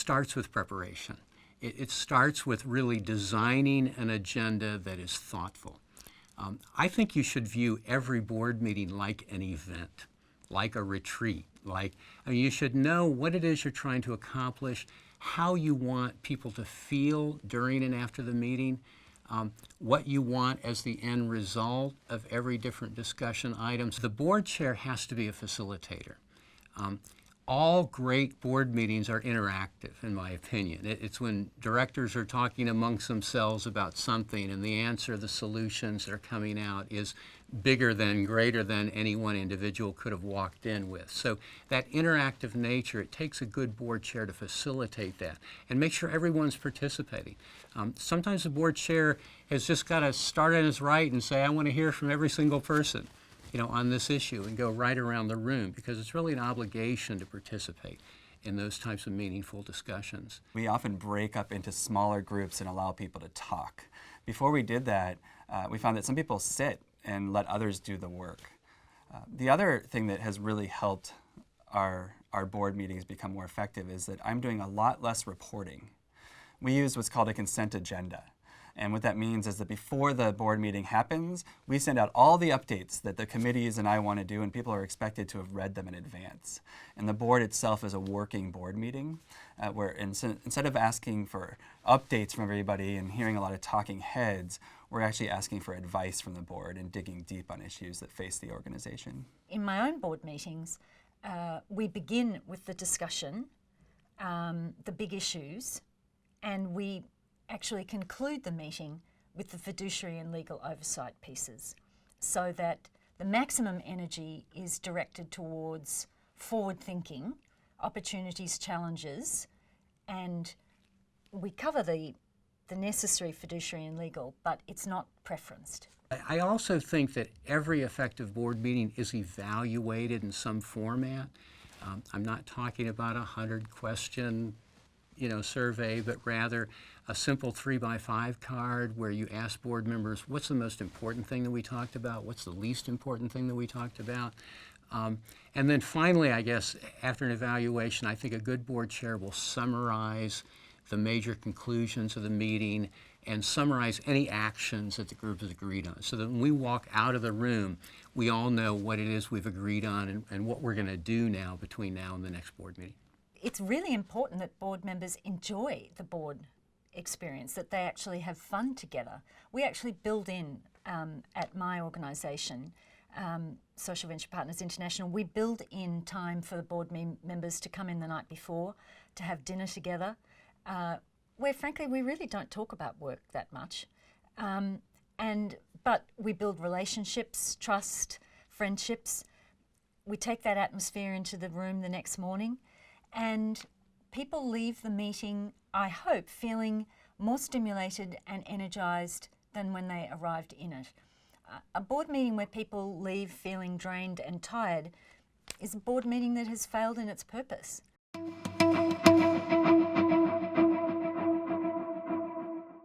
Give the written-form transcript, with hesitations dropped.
starts with preparation. It starts with really designing an agenda that is thoughtful. I think you should view every board meeting like an event, like a retreat. You should know what it is you're trying to accomplish, how you want people to feel during and after the meeting, what you want as the end result of every different discussion items. The board chair has to be a facilitator. All great board meetings are interactive, in my opinion. It's when directors are talking amongst themselves about something and the answer, the solutions that are coming out is bigger than, greater than any one individual could have walked in with. So that interactive nature, it takes a good board chair to facilitate that and make sure everyone's participating. Sometimes the board chair has just got to start on his right and say, I want to hear from every single person, on this issue, and go right around the room, because it's really an obligation to participate in those types of meaningful discussions. We often break up into smaller groups and allow people to talk. Before we did that, we found that some people sit and let others do the work. The other thing that has really helped our board meetings become more effective is that I'm doing a lot less reporting. We use what's called a consent agenda. And what that means is that before the board meeting happens, we send out all the updates that the committees and I want to do, and people are expected to have read them in advance. And the board itself is a working board meeting, where instead of asking for updates from everybody and hearing a lot of talking heads, we're actually asking for advice from the board and digging deep on issues that face the organization. In my own board meetings, we begin with the discussion, the big issues, and we actually conclude the meeting with the fiduciary and legal oversight pieces, so that the maximum energy is directed towards forward thinking, opportunities, challenges, and we cover the necessary fiduciary and legal, but it's not preferenced. I also think that every effective board meeting is evaluated in some format. I'm not talking about a 100-question survey, but rather a simple 3x5 card where you ask board members, what's the most important thing that we talked about? What's the least important thing that we talked about? And then finally, I guess, after an evaluation, I think a good board chair will summarize the major conclusions of the meeting and summarize any actions that the group has agreed on, so that when we walk out of the room, we all know what it is we've agreed on and what we're going to do now between now and the next board meeting. It's really important that board members enjoy the board experience, that they actually have fun together. We actually build in, at my organisation, Social Venture Partners International, we build in time for the board members to come in the night before, to have dinner together, where frankly we really don't talk about work that much. But we build relationships, trust, friendships. We take that atmosphere into the room the next morning, and people leave the meeting, I hope, feeling more stimulated and energised than when they arrived in it. A board meeting where people leave feeling drained and tired is a board meeting that has failed in its purpose.